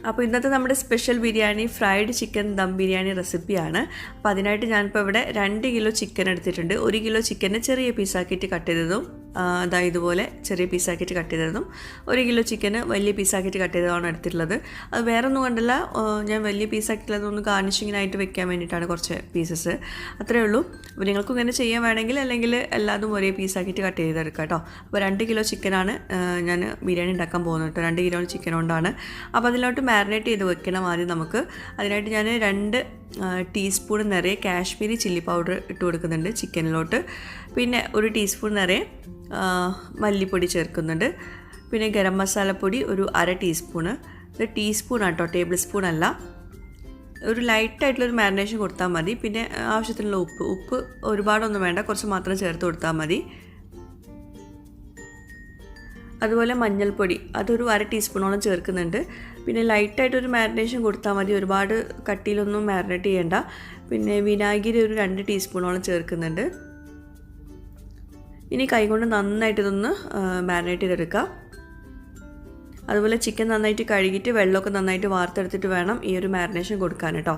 അപ്പോൾ ഇന്നത്തെ നമ്മുടെ special biryani fried chicken dum biryani റെസിപ്പിയാണ്. അപ്പോൾ അതിനായിട്ട് ഞാനിപ്പോൾ ഇവിടെ 2 കിലോ ചിക്കൻ എടുത്തിട്ടുണ്ട്. 1 കിലോ ചിക്കനെ ചെറിയ പീസാക്കിയിട്ട് കട്ട് ചെയ്തതും അതായത് ഇതുപോലെ ചെറിയ പീസാക്കിയിട്ട് കട്ട് ചെയ്തതും 1 കിലോ ചിക്കന് വലിയ പീസാക്കിയിട്ട് കട്ട് ചെയ്തതാണ് എടുത്തിട്ടുള്ളത്. അത് വേറെ ഒന്നും കൊണ്ടല്ല, ഞാൻ വലിയ പീസാക്കിയിട്ടുള്ളതൊന്ന് ഗാർണിഷിങ്ങിനായിട്ട് വെക്കാൻ വേണ്ടിയിട്ടാണ് കുറച്ച് പീസസ്, അത്രയേ ഉള്ളൂ. അപ്പോൾ നിങ്ങൾക്കും ഇങ്ങനെ ചെയ്യാൻ വേണമെങ്കിൽ അല്ലെങ്കിൽ എല്ലാതും ഒരേ പീസാക്കിയിട്ട് കട്ട് ചെയ്തെടുക്കാം കേട്ടോ. അപ്പോൾ 2 കിലോ ചിക്കനാണ് ഞാൻ ബിരിയാണി ഉണ്ടാക്കാൻ പോകുന്നത് കേട്ടോ. 2 കിലോ ചിക്കൻ കൊണ്ടാണ്. അപ്പോൾ അതിലോട്ട് മാരിനേറ്റ് ചെയ്ത് വെക്കണം ആദ്യം നമുക്ക്. അതിനായിട്ട് ഞാൻ 2 ടീസ്പൂൺ നിറയെ കാശ്മീരി ചില്ലി പൗഡർ ഇട്ട് കൊടുക്കുന്നുണ്ട് ചിക്കനിലോട്ട്. പിന്നെ 1 ടീസ്പൂൺ നിറയെ മല്ലിപ്പൊടി ചേർക്കുന്നുണ്ട്. പിന്നെ ഗരം മസാലപ്പൊടി ഒരു 1/2 ടീസ്പൂണ്. ഇത് ടീസ്പൂണാണ് കേട്ടോ, ടേബിൾ സ്പൂൺ അല്ല. ഒരു ലൈറ്റായിട്ടുള്ളൊരു മാരിനേഷൻ കൊടുത്താൽ മതി. പിന്നെ ആവശ്യത്തിനുള്ള ഉപ്പ് ഒരുപാടൊന്നും വേണ്ട, കുറച്ച് മാത്രം ചേർത്ത് കൊടുത്താൽ മതി. അതുപോലെ മഞ്ഞൾപ്പൊടി അതൊരു 1/2 ടീസ്പൂണോളം ചേർക്കുന്നുണ്ട്. പിന്നെ ലൈറ്റായിട്ടൊരു മാരിനേഷൻ കൊടുത്താൽ മതി, ഒരുപാട് കട്ടിയിലൊന്നും മാരിനേറ്റ് ചെയ്യേണ്ട. പിന്നെ വിനാഗിരി ഒരു 2 ടീസ്പൂണോളം ചേർക്കുന്നുണ്ട്. ഇനി കൈകൊണ്ട് നന്നായിട്ട് ഇതൊന്ന് മാരിനേറ്റ് ചെയ്തെടുക്കുക. അതുപോലെ ചിക്കൻ നന്നായിട്ട് കഴുകിയിട്ട് വെള്ളമൊക്കെ നന്നായിട്ട് വാർത്തെടുത്തിട്ട് വേണം ഈ ഒരു മാരിനേഷൻ കൊടുക്കാൻ കേട്ടോ.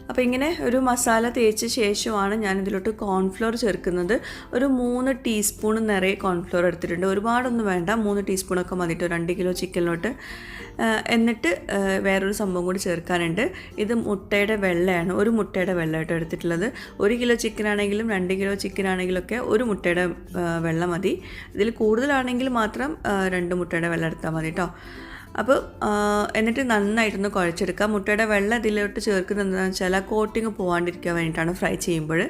അപ്പോൾ ഇങ്ങനെ ഒരു മസാല തേച്ച ശേഷമാണ് ഞാൻ ഇതിലോട്ട് കോൺഫ്ലോർ ചേർക്കുന്നത്. ഒരു 3 ടീസ്പൂൺ നിറയെ കോൺഫ്ലോർ എടുത്തിട്ടുണ്ട്. ഒരുപാടൊന്നും വേണ്ട, 3 ടീസ്പൂണൊക്കെ മതിട്ടോ 2 കിലോ ചിക്കനിലോട്ട്. എന്നിട്ട് വേറൊരു സംഭവം കൂടി ചേർക്കാനുണ്ട്. ഇത് മുട്ടയുടെ വെള്ളയാണ്. ഒരു മുട്ടയുടെ വെള്ളമായിട്ട് എടുത്തിട്ടുള്ളത്. 1 കിലോ ചിക്കനാണെങ്കിലും 2 കിലോ ചിക്കനാണെങ്കിലൊക്കെ ഒരു മുട്ടയുടെ വെള്ള മതി. ഇതിൽ കൂടുതലാണെങ്കിൽ മാത്രം 2 മുട്ടയുടെ വെള്ളം എടുത്താൽ മതി കേട്ടോ. അപ്പോൾ എന്നിട്ട് നന്നായിട്ടൊന്ന് കുഴച്ചെടുക്കുക. മുട്ടയുടെ വെള്ളം ഇതിലോട്ട് ചേർക്കുന്നത് എന്താണെന്ന് വെച്ചാൽ ആ കോട്ടിങ് പോകാണ്ടിരിക്കാൻ വേണ്ടിയിട്ടാണ് ഫ്രൈ ചെയ്യുമ്പോൾ.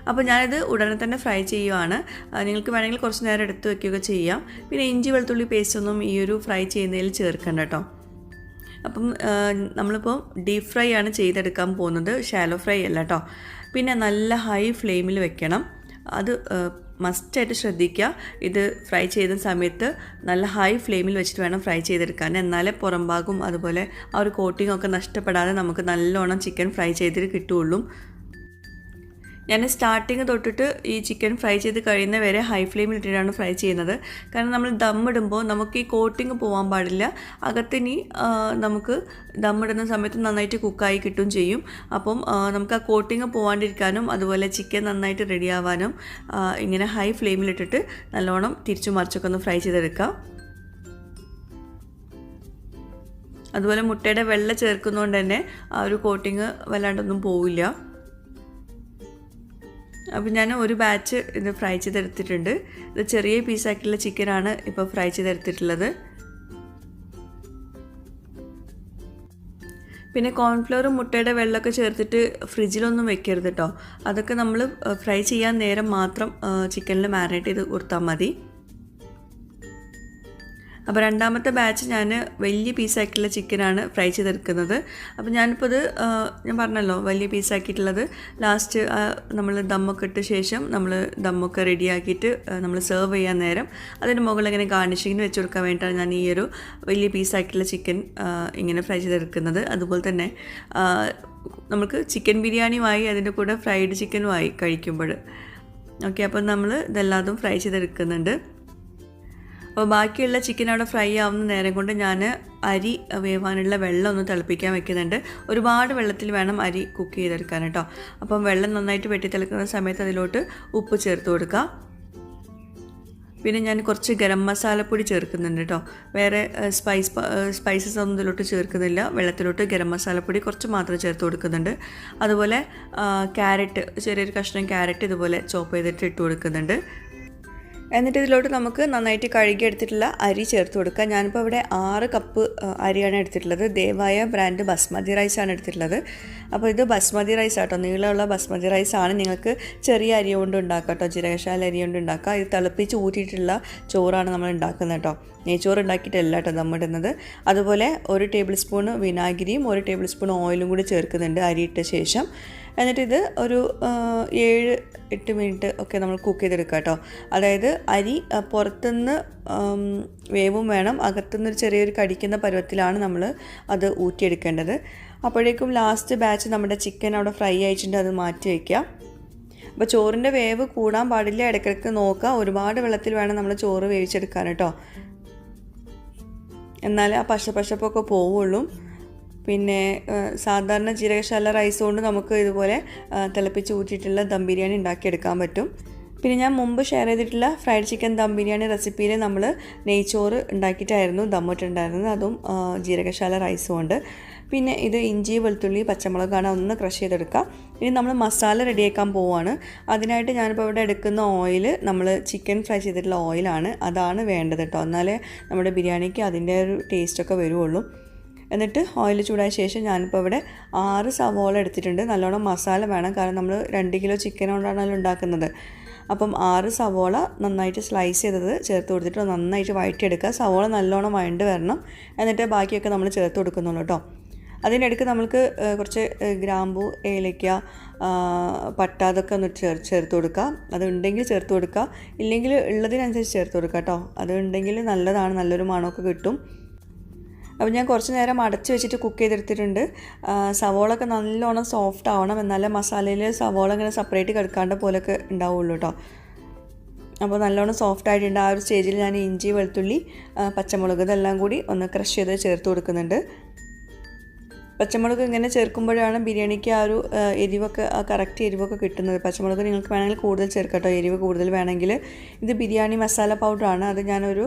അപ്പോൾ ഞാനിത് ഉടനെ തന്നെ ഫ്രൈ ചെയ്യുവാണ്. നിങ്ങൾക്ക് വേണമെങ്കിൽ കുറച്ച് നേരം എടുത്ത് വയ്ക്കുകയൊക്കെ ചെയ്യാം. പിന്നെ ഇഞ്ചി വെളുത്തുള്ളി പേസ്റ്റൊന്നും ഈ ഒരു ഫ്രൈ ചെയ്യുന്നതിൽ ചേർക്കണ്ട കേട്ടോ. അപ്പം നമ്മളിപ്പോൾ ഡീപ്പ് ഫ്രൈ ആണ് ചെയ്തെടുക്കാൻ പോകുന്നത്, ഷാലോ ഫ്രൈ അല്ല കേട്ടോ. പിന്നെ നല്ല ഹൈ ഫ്ലെയിമിൽ വെക്കണം, അത് മസ്റ്റായിട്ട് ശ്രദ്ധിക്കുക. ഇത് ഫ്രൈ ചെയ്യുന്ന സമയത്ത് നല്ല ഹൈ ഫ്ലെയിമിൽ വെച്ചിട്ട് വേണം ഫ്രൈ ചെയ്തെടുക്കാൻ. എന്നാലേ പുറം ഭാഗവും അതുപോലെ ആ ഒരു കോട്ടിങ്ങൊക്കെ നഷ്ടപ്പെടാതെ നമുക്ക് നല്ലോണം ചിക്കൻ ഫ്രൈ ചെയ്തിട്ട് കിട്ടുകയുള്ളൂ. ഞാൻ സ്റ്റാർട്ടിങ് തൊട്ടിട്ട് ഈ ചിക്കൻ ഫ്രൈ ചെയ്ത് കഴിയുന്ന വരെ ഹൈ ഫ്ലെയിമിൽ ഇട്ടിട്ടാണ് ഫ്രൈ ചെയ്യുന്നത്. കാരണം നമ്മൾ ദമ്മിടുമ്പോൾ നമുക്ക് ഈ കോട്ടിങ് പോകാൻ പാടില്ല. അകത്തിനി നമുക്ക് ദമ്മിടുന്ന സമയത്ത് നന്നായിട്ട് കുക്കായി കിട്ടും ചെയ്യും. അപ്പം നമുക്ക് ആ കോട്ടിങ് പോകാണ്ടിരിക്കാനും അതുപോലെ ചിക്കൻ നന്നായിട്ട് റെഡി ആവാനും ഇങ്ങനെ ഹൈ ഫ്ലെയിമിലിട്ടിട്ട് നല്ലോണം തിരിച്ചു മറിച്ചൊക്കെ ഒന്ന് ഫ്രൈ ചെയ്തെടുക്കാം. അതുപോലെ മുട്ടയുടെ വെള്ള ചേർക്കുന്നതുകൊണ്ട് തന്നെ ആ ഒരു കോട്ടിങ് വല്ലാണ്ടൊന്നും പോവില്ല. അപ്പോൾ ഞാൻ ഒരു ബാച്ച് ഇത് ഫ്രൈ ചെയ്തെടുത്തിട്ടുണ്ട്. ഇത് ചെറിയ പീസാക്കിയുള്ള ചിക്കനാണ് ഇപ്പോൾ ഫ്രൈ ചെയ്തെടുത്തിട്ടുള്ളത്. പിന്നെ കോൺഫ്ലവറും മുട്ടയുടെ വെള്ളമൊക്കെ ചേർത്തിട്ട് ഫ്രിഡ്ജിലൊന്നും വെക്കരുത് കേട്ടോ. അതൊക്കെ നമ്മൾ ഫ്രൈ ചെയ്യാൻ നേരം മാത്രം ചിക്കനിൽ മാരിനേറ്റ് ചെയ്ത് കൊടുത്താൽ മതി. അപ്പോൾ രണ്ടാമത്തെ ബാച്ച് ഞാൻ വലിയ പീസാക്കിയിട്ടുള്ള ചിക്കനാണ് ഫ്രൈ ചെയ്തെടുക്കുന്നത്. അപ്പോൾ ഞാനിപ്പോൾ ഇത് ഞാൻ പറഞ്ഞല്ലോ വലിയ പീസാക്കിയിട്ടുള്ളത് ലാസ്റ്റ് നമ്മൾ ദമ്മൊക്കെ ഇട്ട ശേഷം നമ്മൾ ദമ്മൊക്കെ റെഡിയാക്കിയിട്ട് നമ്മൾ സെർവ് ചെയ്യാൻ നേരം അതിൻ്റെ മുകളിൽ ഇങ്ങനെ ഗാർണിഷിങ്ങിന് വെച്ച് കൊടുക്കാൻ വേണ്ടിയിട്ടാണ് ഞാൻ ഈ ഒരു വലിയ പീസാക്കിയിട്ടുള്ള ചിക്കൻ ഇങ്ങനെ ഫ്രൈ ചെയ്തെടുക്കുന്നത്. അതുപോലെ തന്നെ നമുക്ക് ചിക്കൻ ബിരിയാണിയുമായി അതിൻ്റെ കൂടെ ഫ്രൈഡ് ചിക്കനുമായി കഴിക്കുമ്പോൾ ഓക്കെ. അപ്പോൾ നമ്മൾ ഇതെല്ലാതും ഫ്രൈ ചെയ്തെടുക്കുന്നുണ്ട്. അപ്പോൾ ബാക്കിയുള്ള ചിക്കൻ അവിടെ ഫ്രൈ ആവുന്ന നേരം കൊണ്ട് ഞാൻ അരി വേവാനുള്ള വെള്ളം ഒന്ന് തിളപ്പിക്കാൻ വെക്കുന്നുണ്ട്. ഒരുപാട് വെള്ളത്തിൽ വേണം അരി കുക്ക് ചെയ്തെടുക്കാൻ കേട്ടോ. അപ്പം വെള്ളം നന്നായിട്ട് വെട്ടി തിളക്കുന്ന സമയത്ത് അതിലോട്ട് ഉപ്പ് ചേർത്ത് കൊടുക്കുക. പിന്നെ ഞാൻ കുറച്ച് ഗരം മസാലപ്പൊടി ചേർക്കുന്നുണ്ട് കേട്ടോ. വേറെ സ്പൈസസ് ഒന്നും ഇതിലോട്ട് ചേർക്കുന്നില്ല. വെള്ളത്തിലോട്ട് ഗരം മസാലപ്പൊടി കുറച്ച് മാത്രം ചേർത്ത് കൊടുക്കുന്നുണ്ട്. അതുപോലെ ക്യാരറ്റ്, ചെറിയൊരു കഷ്ണം ക്യാരറ്റ് ഇതുപോലെ ചോപ്പ് ചെയ്തിട്ട് ഇട്ട് കൊടുക്കുന്നുണ്ട്. എന്നിട്ട് ഇതിലോട്ട് നമുക്ക് നന്നായിട്ട് കഴുകി എടുത്തിട്ടുള്ള അരി ചേർത്ത് കൊടുക്കുക. ഞാനിപ്പോൾ ഇവിടെ 6 കപ്പ് അരിയാണ് എടുത്തിട്ടുള്ളത്. ദേവായ ബ്രാൻഡ് ബസ്മതി റൈസാണ് എടുത്തിട്ടുള്ളത്. അപ്പോൾ ഇത് ബസ്മതി റൈസ് ആട്ടോ, നീളമുള്ള ബസ്മതി റൈസാണ്. നിങ്ങൾക്ക് ചെറിയ അരി കൊണ്ട് ഉണ്ടാക്കാം കേട്ടോ, ജീരകശാല അരി കൊണ്ട് ഉണ്ടാക്കാം. ഇത് തിളപ്പിച്ച് ഊറ്റിയിട്ടുള്ള ചോറാണ് നമ്മൾ ഉണ്ടാക്കുന്നത് കേട്ടോ. നെയ്ച്ചോറ് ഉണ്ടാക്കിയിട്ടല്ല കേട്ടോ ദമ്മിടുന്നത്. അതുപോലെ 1 ടേബിൾ സ്പൂൺ വിനാഗിരിയും 1 ടേബിൾ സ്പൂൺ ഓയിലും കൂടി ചേർക്കുന്നുണ്ട് അരിയിട്ട ശേഷം. എന്നിട്ട് ഇത് ഒരു 7-8 മിനിറ്റ് ഒക്കെ നമ്മൾ കുക്ക് ചെയ്തെടുക്കുക കേട്ടോ. അതായത് അരി പുറത്തുനിന്ന് വേവും വേണം, അകത്തുനിന്ന് ചെറിയൊരു കടിക്കുന്ന പരുവത്തിലാണ് നമ്മൾ അത് ഊറ്റിയെടുക്കേണ്ടത്. അപ്പോഴേക്കും ലാസ്റ്റ് ബാച്ച് നമ്മുടെ ചിക്കൻ അവിടെ ഫ്രൈ ആയിട്ടുണ്ട്, അത് മാറ്റി വയ്ക്കുക. അപ്പോൾ ചോറിൻ്റെ വേവ് കൂടാൻ പാടില്ല, ഇടയ്ക്കിടയ്ക്ക് നോക്കുക. ഒരുപാട് വെള്ളത്തിൽ വേണം നമ്മൾ ചോറ് വേവിച്ചെടുക്കാൻ കേട്ടോ. എന്നാലേ ആ പശപ്പൊക്കെ പോവുള്ളൂ. പിന്നെ സാധാരണ ജീരകശാല റൈസ് കൊണ്ട് നമുക്ക് ഇതുപോലെ തിളപ്പിച്ച് ഊറ്റിയിട്ടുള്ള ദം ബിരിയാണി ഉണ്ടാക്കിയെടുക്കാൻ പറ്റും. പിന്നെ ഞാൻ മുമ്പ് ഷെയർ ചെയ്തിട്ടുള്ള ഫ്രൈഡ് ചിക്കൻ ദം ബിരിയാണി റെസിപ്പിയിൽ നമ്മൾ നെയ്ച്ചോറ് ഉണ്ടാക്കിയിട്ടായിരുന്നു ദമ്മിട്ടുണ്ടായിരുന്നത്, അതും ജീരകശാല റൈസും ഉണ്ട്. പിന്നെ ഇത് ഇഞ്ചി വെളുത്തുള്ളി പച്ചമുളകാണ്, ഒന്ന് ക്രഷ് ചെയ്തെടുക്കുക. ഇനി നമ്മൾ മസാല റെഡിയാക്കാൻ പോവുകയാണ്. അതിനായിട്ട് ഞാനിപ്പോൾ ഇവിടെ എടുക്കുന്ന ഓയിൽ നമ്മൾ ചിക്കൻ ഫ്രൈ ചെയ്തിട്ടുള്ള ഓയിലാണ്, അതാണ് വേണ്ടത് കേട്ടോ. എന്നാലേ നമ്മുടെ ബിരിയാണിക്ക് അതിൻ്റെ ഒരു ടേസ്റ്റൊക്കെ വരുള്ളൂ. എന്നിട്ട് ഓയിൽ ചൂടായ ശേഷം ഞാനിപ്പോൾ ഇവിടെ 6 സവോള എടുത്തിട്ടുണ്ട്. നല്ലോണം മസാല വേണം, കാരണം നമ്മൾ 2 കിലോ ചിക്കൻ കൊണ്ടാണല്ലോ ഉണ്ടാക്കുന്നത്. അപ്പം 6 സവോള നന്നായിട്ട് സ്ലൈസ് ചെയ്തത് ചേർത്ത് കൊടുത്തിട്ട് നന്നായിട്ട് വഴറ്റിയെടുക്കുക. സവോള നല്ലോണം വഴണ്ട് വരണം, എന്നിട്ട് ബാക്കിയൊക്കെ നമ്മൾ ചേർത്ത് കൊടുക്കുന്നുള്ളൂ കേട്ടോ. അതിനിടയ്ക്ക് നമുക്ക് കുറച്ച് ഗ്രാമ്പൂ, ഏലയ്ക്ക, പട്ട അതൊക്കെ ഒന്ന് ചേർത്ത് കൊടുക്കുക. അത് ഉണ്ടെങ്കിൽ ചേർത്ത് കൊടുക്കുക, ഇല്ലെങ്കിൽ ഉള്ളതിനനുസരിച്ച് ചേർത്ത് കൊടുക്കുക കേട്ടോ. അത് ഉണ്ടെങ്കിൽ നല്ലതാണ്, നല്ലൊരു മണമൊക്കെ കിട്ടും. അപ്പോൾ ഞാൻ കുറച്ച് നേരം അടച്ച് വെച്ചിട്ട് കുക്ക് ചെയ്തെടുത്തിട്ടുണ്ട്. സവോളൊക്കെ നല്ലോണം സോഫ്റ്റ് ആവണം, എന്നാലേ മസാലയിൽ സവോള ഇങ്ങനെ സെപ്പറേറ്റ് കിടക്കാണ്ട് പോലൊക്കെ ഉണ്ടാവുള്ളൂ കേട്ടോ. അപ്പോൾ നല്ലോണം സോഫ്റ്റ് ആയിട്ടുണ്ട്. ആ ഒരു സ്റ്റേജിൽ ഞാൻ ഇഞ്ചി വെളുത്തുള്ളി പച്ചമുളക് ഇതെല്ലാം കൂടി ഒന്ന് ക്രഷ് ചെയ്ത് ചേർത്ത് കൊടുക്കുന്നുണ്ട്. പച്ചമുളക് ഇങ്ങനെ ചേർക്കുമ്പോഴാണ് ബിരിയാണിക്ക് ആ ഒരു എരിവൊക്കെ കറക്റ്റ് എരിവൊക്കെ കിട്ടുന്നത്. പച്ചമുളക് നിങ്ങൾക്ക് വേണമെങ്കിൽ കൂടുതൽ ചേർക്കട്ടോ, എരിവ് കൂടുതൽ വേണമെങ്കിൽ. ഇത് ബിരിയാണി മസാല പൗഡറാണ്, അത് ഞാനൊരു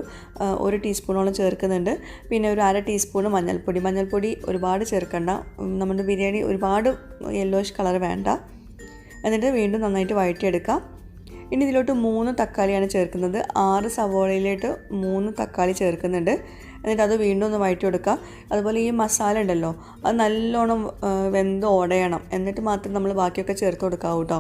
1 ടീസ്പൂണോളം ചേർക്കുന്നുണ്ട്. പിന്നെ ഒരു 1/2 ടീസ്പൂൺ മഞ്ഞൾപ്പൊടി ഒരുപാട് ചേർക്കണ്ട, നമ്മുടെ ബിരിയാണി ഒരുപാട് യെല്ലോയിഷ് കളർ വേണ്ട. എന്നിട്ട് വീണ്ടും നന്നായിട്ട് വഴറ്റിയെടുക്കാം. ഇനി ഇതിലോട്ട് 3 തക്കാളിയാണ് ചേർക്കുന്നത്. 6 സവോളയിലോട്ട് 3 തക്കാളി ചേർക്കുന്നുണ്ട്. എന്നിട്ട് അത് വീണ്ടും ഒന്ന് വഴറ്റി കൊടുക്കുക. അതുപോലെ ഈ മസാല ഉണ്ടല്ലോ, അത് നല്ലോണം വെന്ത് ഉടയണം, എന്നിട്ട് മാത്രം നമ്മൾ ബാക്കിയൊക്കെ ചേർത്ത് കൊടുക്കാവൂ കേട്ടോ.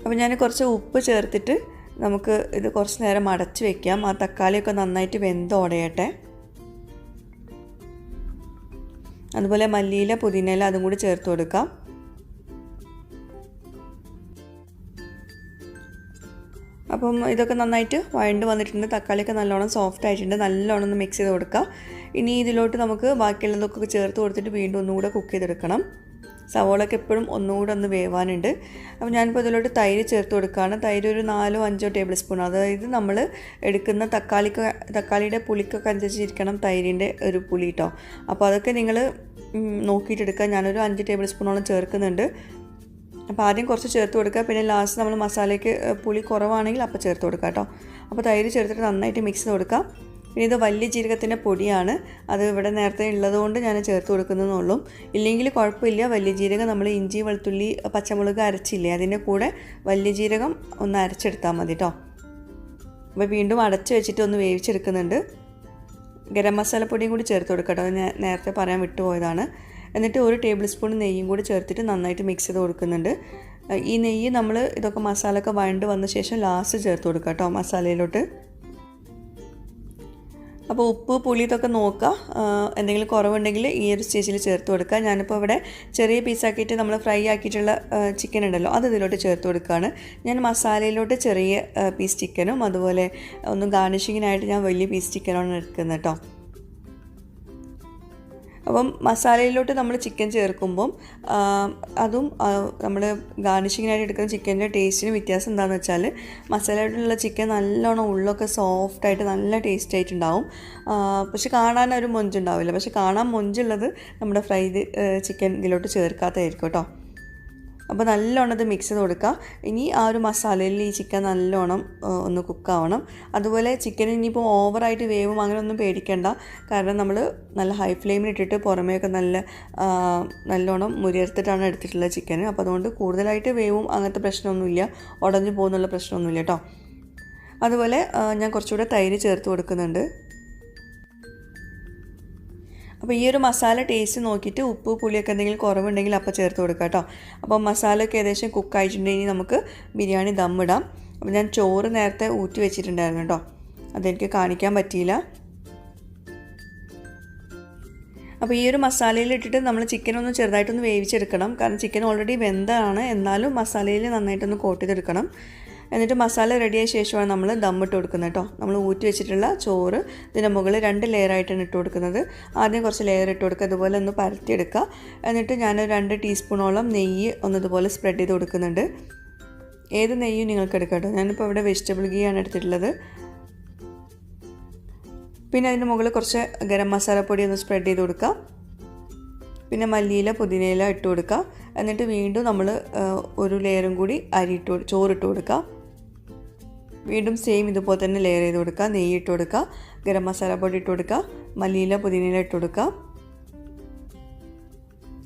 അപ്പോൾ ഞാൻ കുറച്ച് ഉപ്പ് ചേർത്തിട്ട് നമുക്ക് ഇത് കുറച്ച് നേരം അടച്ച് വയ്ക്കാം. ആ തക്കാളിയൊക്കെ നന്നായിട്ട് വെന്ത് ഉടയട്ടെ. അതുപോലെ മല്ലിയില പുതിനയില അതും കൂടി ചേർത്ത് കൊടുക്കാം. അപ്പം ഇതൊക്കെ നന്നായിട്ട് വഴണ്ട് വന്നിട്ടുണ്ട്. തക്കാളിയൊക്കെ നല്ലോണം സോഫ്റ്റ് ആയിട്ടുണ്ട്. നല്ലോണം ഒന്ന് മിക്സ് ചെയ്ത് കൊടുക്കുക. ഇനി ഇതിലോട്ട് നമുക്ക് ബാക്കിയുള്ളതൊക്കെ ചേർത്ത് കൊടുത്തിട്ട് വീണ്ടും ഒന്നുകൂടെ കുക്ക് ചെയ്തെടുക്കണം. സവോളയൊക്കെ എപ്പോഴും ഒന്നുകൂടെ ഒന്ന് വേവാനുണ്ട്. അപ്പോൾ ഞാനിപ്പോൾ ഇതിലോട്ട് തൈര് ചേർത്ത് കൊടുക്കുകയാണ്. തൈര് ഒരു 4-5 ടേബിൾ സ്പൂൺ, അതായത് നമ്മൾ എടുക്കുന്ന തക്കാളിയുടെ പുളിക്കൊക്കെ അനുസരിച്ചിരിക്കണം തൈരിൻ്റെ ഒരു പുളി കേട്ടോ. അപ്പോൾ അതൊക്കെ നിങ്ങൾ നോക്കിയിട്ടെടുക്കുക. ഞാനൊരു 5 ടേബിൾ സ്പൂണോളം ചേർക്കുന്നുണ്ട്. അപ്പോൾ ആദ്യം കുറച്ച് ചേർത്ത് കൊടുക്കുക, പിന്നെ ലാസ്റ്റ് നമ്മൾ മസാലയ്ക്ക് പുളി കുറവാണെങ്കിൽ അപ്പോൾ ചേർത്ത് കൊടുക്കുക കേട്ടോ. അപ്പോൾ തൈര് ചേർത്തിട്ട് നന്നായിട്ട് മിക്സ് ചെയ്ത് കൊടുക്കാം. പിന്നെ ഇത് വലിയ ജീരകത്തിൻ്റെ പൊടിയാണ്, അത് ഇവിടെ നേരത്തെ ഉള്ളതുകൊണ്ട് ഞാൻ ചേർത്ത് കൊടുക്കുന്നതെന്നുള്ളൂ. ഇല്ലെങ്കിൽ കുഴപ്പമില്ല. വലിയ ജീരകം നമ്മൾ ഇഞ്ചി വെളുത്തുള്ളി പച്ചമുളക് അരച്ചില്ലേ, അതിൻ്റെ കൂടെ വലിയ ജീരകം ഒന്ന് അരച്ചെടുത്താൽ മതി കേട്ടോ. അപ്പോൾ വീണ്ടും അടച്ച് വെച്ചിട്ട് ഒന്ന് വേവിച്ചെടുക്കുന്നുണ്ട്. ഗരം മസാലപ്പൊടിയും കൂടി ചേർത്ത് കൊടുക്കുക കേട്ടോ, ഞാൻ നേരത്തെ പറയാൻ വിട്ടുപോയതാണ്. എന്നിട്ട് 1 ടേബിൾ സ്പൂൺ നെയ്യും കൂടി ചേർത്തിട്ട് നന്നായിട്ട് മിക്സ് ചെയ്ത് കൊടുക്കുന്നുണ്ട്. ഈ നെയ്യ് നമ്മൾ ഇതൊക്കെ മസാലയൊക്കെ വഴണ്ട് വന്ന ശേഷം ലാസ്റ്റ് ചേർത്ത് കൊടുക്കുക കേട്ടോ മസാലയിലോട്ട്. അപ്പോൾ ഉപ്പ് പുളി ഇതൊക്കെ നോക്കുക, എന്തെങ്കിലും കുറവുണ്ടെങ്കിൽ ഈ ഒരു സ്റ്റേജിൽ ചേർത്ത് കൊടുക്കുക. ഞാനിപ്പോൾ ഇവിടെ ചെറിയ പീസാക്കിയിട്ട് നമ്മൾ ഫ്രൈ ആക്കിയിട്ടുള്ള ചിക്കൻ ഉണ്ടല്ലോ, അത് ഇതിലോട്ട് ചേർത്ത് കൊടുക്കുകയാണ്. ഞാൻ മസാലയിലോട്ട് ചെറിയ പീസ് ചിക്കനും അതുപോലെ ഒന്ന് ഗാർണിഷിങ്ങിനായിട്ട് ഞാൻ വലിയ പീസ് ചിക്കനാണ് എടുക്കുന്നത് കേട്ടോ. അപ്പം മസാലയിലോട്ട് നമ്മൾ ചിക്കൻ ചേർക്കുമ്പം അതും നമ്മൾ ഗാർണിഷിങ്ങിനായിട്ട് എടുക്കുന്ന ചിക്കൻ്റെ ടേസ്റ്റിന് വ്യത്യാസം എന്താണെന്ന് വെച്ചാൽ, മസാലയിലുള്ള ചിക്കൻ നല്ലോണം ഉള്ളൊക്കെ സോഫ്റ്റായിട്ട് നല്ല ടേസ്റ്റ് ആയിട്ടുണ്ടാവും. പക്ഷെ കാണാൻ ഒരു മൊഞ്ചുണ്ടാവില്ല. പക്ഷെ കാണാൻ മൊഞ്ചുള്ളത് നമ്മുടെ ഫ്രൈഡ് ചിക്കൻ ഇതിലോട്ട് ചേർക്കാത്തതായിരിക്കും കേട്ടോ. അപ്പോൾ നല്ലോണം ഇത് മിക്സ് ചെയ്ത് കൊടുക്കുക. ഇനി ആ ഒരു മസാലയിൽ ഈ ചിക്കൻ നല്ലോണം ഒന്ന് കുക്കാവണം. അതുപോലെ ചിക്കൻ ഇനിയിപ്പോൾ ഓവറായിട്ട് വേവും അങ്ങനെ ഒന്നും പേടിക്കേണ്ട, കാരണം നമ്മൾ നല്ല ഹൈ ഫ്ലെയിമിൽ ഇട്ടിട്ട് പുറമേയൊക്കെ നല്ലോണം മുരിയെടുത്തിട്ടാണ് എടുത്തിട്ടുള്ളത് ചിക്കൻ. അപ്പോൾ അതുകൊണ്ട് കൂടുതലായിട്ട് വേവും അങ്ങനത്തെ പ്രശ്നമൊന്നുമില്ല, ഉടഞ്ഞു പോകുന്നുള്ള പ്രശ്നമൊന്നുമില്ല കേട്ടോ. അതുപോലെ ഞാൻ കുറച്ചുകൂടെ തൈര് ചേർത്ത് കൊടുക്കുന്നുണ്ട്. അപ്പോൾ ഈ ഒരു മസാല ടേസ്റ്റ് നോക്കിയിട്ട് ഉപ്പ് പുളിയൊക്കെ എന്തെങ്കിലും കുറവുണ്ടെങ്കിൽ അപ്പോൾ ചേർത്ത് കൊടുക്കുക കേട്ടോ. അപ്പോൾ മസാലയൊക്കെ ഏകദേശം കുക്കായിട്ടുണ്ടെങ്കിൽ നമുക്ക് ബിരിയാണി ദമ്മിടാം. അപ്പോൾ ഞാൻ ചോറ് നേരത്തെ ഊറ്റി വെച്ചിട്ടുണ്ടായിരുന്നു കേട്ടോ, അതെനിക്ക് കാണിക്കാൻ പറ്റിയില്ല. അപ്പോൾ ഈ ഒരു മസാലയിൽ ഇട്ടിട്ട് നമ്മൾ ചിക്കൻ ഒന്ന് ചെറുതായിട്ടൊന്ന് വേവിച്ചെടുക്കണം, കാരണം ചിക്കൻ ഓൾറെഡി വെന്താണ്, എന്നാലും മസാലയിൽ നന്നായിട്ടൊന്ന് കോട്ട് ചെയ്തെടുക്കണം. എന്നിട്ട് മസാല റെഡിയായ ശേഷമാണ് നമ്മൾ ദമ്മിട്ട് കൊടുക്കുന്നത് കേട്ടോ. നമ്മൾ ഊറ്റി വെച്ചിട്ടുള്ള ചോറ് ഇതിൻ്റെ മുകളിൽ 2 ലെയറായിട്ടാണ് ഇട്ട് കൊടുക്കുന്നത്. ആദ്യം കുറച്ച് ലെയർ ഇട്ട് കൊടുക്കുക, അതുപോലെ ഒന്ന് പരത്തിയെടുക്കുക. എന്നിട്ട് ഞാൻ 2 ടീസ്പൂണോളം നെയ്യ് ഒന്നതുപോലെ സ്പ്രെഡ് ചെയ്ത് കൊടുക്കുന്നുണ്ട്. ഏത് നെയ്യും നിങ്ങൾക്ക് എടുക്കാം കേട്ടോ. ഞാനിപ്പോൾ ഇവിടെ വെജിറ്റബിൾ ഗീ ആണ് എടുത്തിട്ടുള്ളത്. പിന്നെ അതിൻ്റെ മുകളിൽ കുറച്ച് ഗരം മസാലപ്പൊടി ഒന്ന് സ്പ്രെഡ് ചെയ്ത് കൊടുക്കുക. പിന്നെ മല്ലിയില പുതിനയില ഇട്ട് കൊടുക്കുക. എന്നിട്ട് വീണ്ടും നമ്മൾ ഒരു ലെയറും കൂടി ചോറിട്ട് കൊടുക്കുക. വീണ്ടും സെയിം ഇതുപോലെ തന്നെ ലെയർ ചെയ്ത് കൊടുക്കുക. നെയ്യ് ഇട്ട് കൊടുക്കുക, ഗരം മസാലപ്പൊടി ഇട്ട് കൊടുക്കുക, മല്ലിയില പുതിനയില ഇട്ട് കൊടുക്കുക.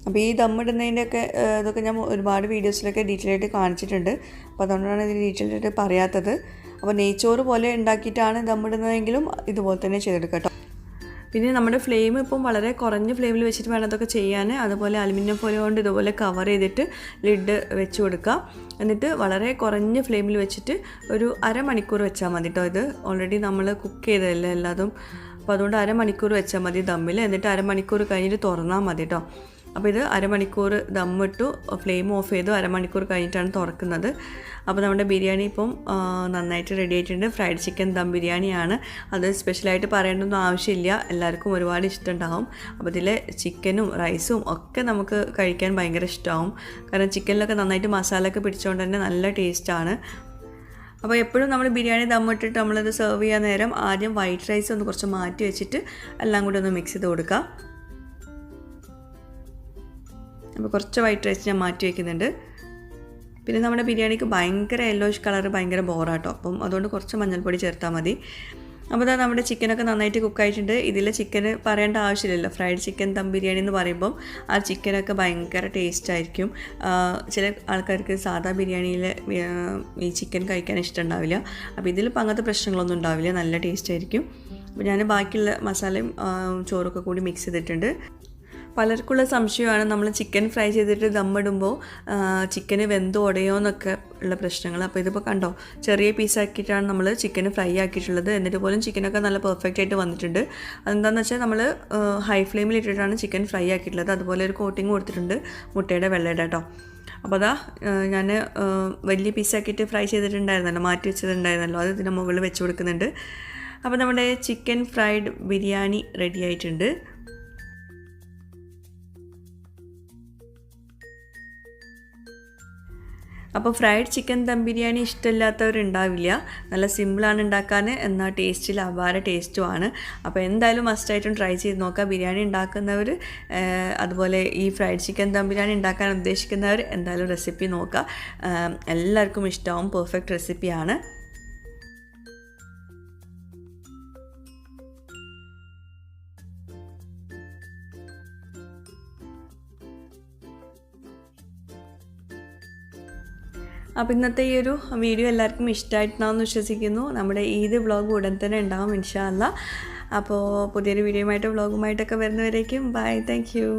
അപ്പോൾ ഈ ദമ്മിടുന്നതിൻ്റെയൊക്കെ ഇതൊക്കെ ഞാൻ ഒരുപാട് വീഡിയോസിലൊക്കെ ഡീറ്റെയിൽ ആയിട്ട് കാണിച്ചിട്ടുണ്ട്. അപ്പോൾ അതുകൊണ്ടാണ് ഇത് ഡീറ്റെയിൽ ആയിട്ട് പറയാത്തത്. അപ്പോൾ നെയ്ച്ചോറ് പോലെ ഉണ്ടാക്കിയിട്ടാണ് ദമ്മിടുന്നതെങ്കിലും ഇതുപോലെ തന്നെ ചെയ്തെടുക്കുക കേട്ടോ. പിന്നെ നമ്മുടെ ഫ്ലെയിം ഇപ്പം വളരെ കുറഞ്ഞ ഫ്ലെയിമിൽ വെച്ചിട്ട് വേണം അതൊക്കെ ചെയ്യാൻ. അതുപോലെ അലുമിനിയം ഫോയിൽ കൊണ്ട് ഇതുപോലെ കവർ ചെയ്തിട്ട് ലിഡ് വെച്ച് കൊടുക്കുക. എന്നിട്ട് വളരെ കുറഞ്ഞ ഫ്ലെയിമിൽ വെച്ചിട്ട് ഒരു അരമണിക്കൂർ വെച്ചാൽ മതി കേട്ടോ. ഇത് ഓൾറെഡി നമ്മൾ കുക്ക് ചെയ്തതല്ലേ എല്ലാതും. അപ്പോൾ അതുകൊണ്ട് അരമണിക്കൂർ വെച്ചാൽ മതി ദമ്മിൽ. എന്നിട്ട് അരമണിക്കൂർ കഴിഞ്ഞിട്ട് തുറന്നാൽ മതി കേട്ടോ. അപ്പോൾ ഇത് അരമണിക്കൂർ ദമ്മിട്ടു, ഫ്ലെയിം ഓഫ് ചെയ്തു, അരമണിക്കൂർ കഴിഞ്ഞിട്ടാണ് തുറക്കുന്നത്. അപ്പോൾ നമ്മുടെ ബിരിയാണി ഇപ്പം നന്നായിട്ട് റെഡി ആയിട്ടുണ്ട്. ഫ്രൈഡ് ചിക്കൻ ദം ബിരിയാണിയാണ്. അത് സ്പെഷ്യലായിട്ട് പറയേണ്ടൊന്നും ആവശ്യമില്ല, എല്ലാവർക്കും ഒരുപാട് ഇഷ്ടമുണ്ടാകും. അപ്പോൾ ഇതിലെ ചിക്കനും റൈസും ഒക്കെ നമുക്ക് കഴിക്കാൻ ഭയങ്കര ഇഷ്ടമാവും. കാരണം ചിക്കനിലൊക്കെ നന്നായിട്ട് മസാലയൊക്കെ പിടിച്ചുകൊണ്ട് തന്നെ നല്ല ടേസ്റ്റാണ്. അപ്പോൾ എപ്പോഴും നമ്മൾ ബിരിയാണി ദമ്മിട്ടിട്ട് നമ്മളത് സെർവ് ചെയ്യാൻ നേരം ആദ്യം വൈറ്റ് റൈസ് ഒന്ന് കുറച്ച് മാറ്റി വെച്ചിട്ട് എല്ലാം കൂടി ഒന്ന് മിക്സ് ചെയ്ത് കൊടുക്കുക. അപ്പോൾ കുറച്ച് വൈറ്റ് റൈസ് ഞാൻ മാറ്റി വയ്ക്കുന്നുണ്ട്. പിന്നെ നമ്മുടെ ബിരിയാണിക്ക് ഭയങ്കര യെല്ലോയിഷ് കളർ ഭയങ്കര ബോറാട്ടോ. അപ്പം അതുകൊണ്ട് കുറച്ച് മഞ്ഞൾപ്പൊടി ചേർത്താൽ മതി. അപ്പോൾ ഇതാ നമ്മുടെ ചിക്കനൊക്കെ നന്നായിട്ട് കുക്കായിട്ടുണ്ട്. ഇതിൽ ചിക്കന് പറയേണ്ട ആവശ്യമില്ലല്ലോ. ഫ്രൈഡ് ചിക്കൻ ദം ബിരിയാണി എന്ന് പറയുമ്പം ആ ചിക്കനൊക്കെ ഭയങ്കര ടേസ്റ്റ് ആയിരിക്കും. ചില ആൾക്കാർക്ക് സാധാ ബിരിയാണിയിൽ ഈ ചിക്കൻ കഴിക്കാൻ ഇഷ്ടമുണ്ടാവില്ല. അപ്പോൾ ഇതിലിപ്പോൾ അങ്ങനത്തെ പ്രശ്നങ്ങളൊന്നും ഉണ്ടാവില്ല, നല്ല ടേസ്റ്റ് ആയിരിക്കും. അപ്പോൾ ഞാൻ ബാക്കിയുള്ള മസാലയും ചോറൊക്കെ കൂടി മിക്സ് ചെയ്തിട്ടുണ്ട്. പലർക്കുള്ള സംശയമാണ് നമ്മൾ ചിക്കൻ ഫ്രൈ ചെയ്തിട്ട് ദമ്മിടുമ്പോൾ ചിക്കന് വെന്ത് ഉടയോ എന്നൊക്കെ ഉള്ള പ്രശ്നങ്ങൾ. അപ്പോൾ ഇതിപ്പോൾ കണ്ടോ, ചെറിയ പീസാക്കിയിട്ടാണ് നമ്മൾ ചിക്കന് ഫ്രൈ ആക്കിയിട്ടുള്ളത്. എന്നിട്ട് പോലും ചിക്കനൊക്കെ നല്ല പെർഫെക്റ്റ് ആയിട്ട് വന്നിട്ടുണ്ട്. അതെന്താണെന്ന് വെച്ചാൽ നമ്മൾ ഹൈ ഫ്ലെയിമിൽ ഇട്ടിട്ടാണ് ചിക്കൻ ഫ്രൈ ആക്കിയിട്ടുള്ളത്. അതുപോലെ ഒരു കോട്ടിങ് കൊടുത്തിട്ടുണ്ട് മുട്ടയുടെ വെള്ളയുടെ കേട്ടോ. അപ്പോൾ അതാ ഞാൻ വലിയ പീസാക്കിയിട്ട് ഫ്രൈ ചെയ്തിട്ടുണ്ടായിരുന്നല്ലോ, മാറ്റി വെച്ചിട്ടുണ്ടായിരുന്നല്ലോ, അത് ഇതിൻ്റെ മുകളിൽ വെച്ച് കൊടുക്കുന്നുണ്ട്. അപ്പോൾ നമ്മുടെ ചിക്കൻ ഫ്രൈഡ് ബിരിയാണി റെഡി ആയിട്ടുണ്ട്. അപ്പോൾ ഫ്രൈഡ് ചിക്കൻ ദം ബിരിയാണി ഇഷ്ടമില്ലാത്തവരുണ്ടാവില്ല. നല്ല സിമ്പിളാണ് ഉണ്ടാക്കാൻ, എന്നാൽ ടേസ്റ്റിൽ അപാര ടേസ്റ്റുമാണ്. അപ്പോൾ എന്തായാലും മസ്റ്റായിട്ടും ട്രൈ ചെയ്ത് നോക്കുക. ബിരിയാണി ഉണ്ടാക്കുന്നവർ അതുപോലെ ഈ ഫ്രൈഡ് ചിക്കൻ ദം ബിരിയാണി ഉണ്ടാക്കാൻ ഉദ്ദേശിക്കുന്നവർ എന്തായാലും റെസിപ്പി നോക്കുക. എല്ലാവർക്കും ഇഷ്ടമാവും, പെർഫെക്റ്റ് റെസിപ്പിയാണ്. അപ്പോൾ ഇന്നത്തെ ഈ ഒരു വീഡിയോ എല്ലാവർക്കും ഇഷ്ടമായിട്ടുണ്ടാവുമെന്ന് വിശ്വസിക്കുന്നു. നമ്മുടെ ഈദ് വ്ളോഗ് ഉടൻ തന്നെ ഉണ്ടാവും ഇൻഷാ അല്ലാ. അപ്പോൾ പുതിയൊരു വീഡിയോയുമായിട്ട് വ്ളോഗുമായിട്ടൊക്കെ വരുന്നവരേക്കും ബൈ, താങ്ക് യു.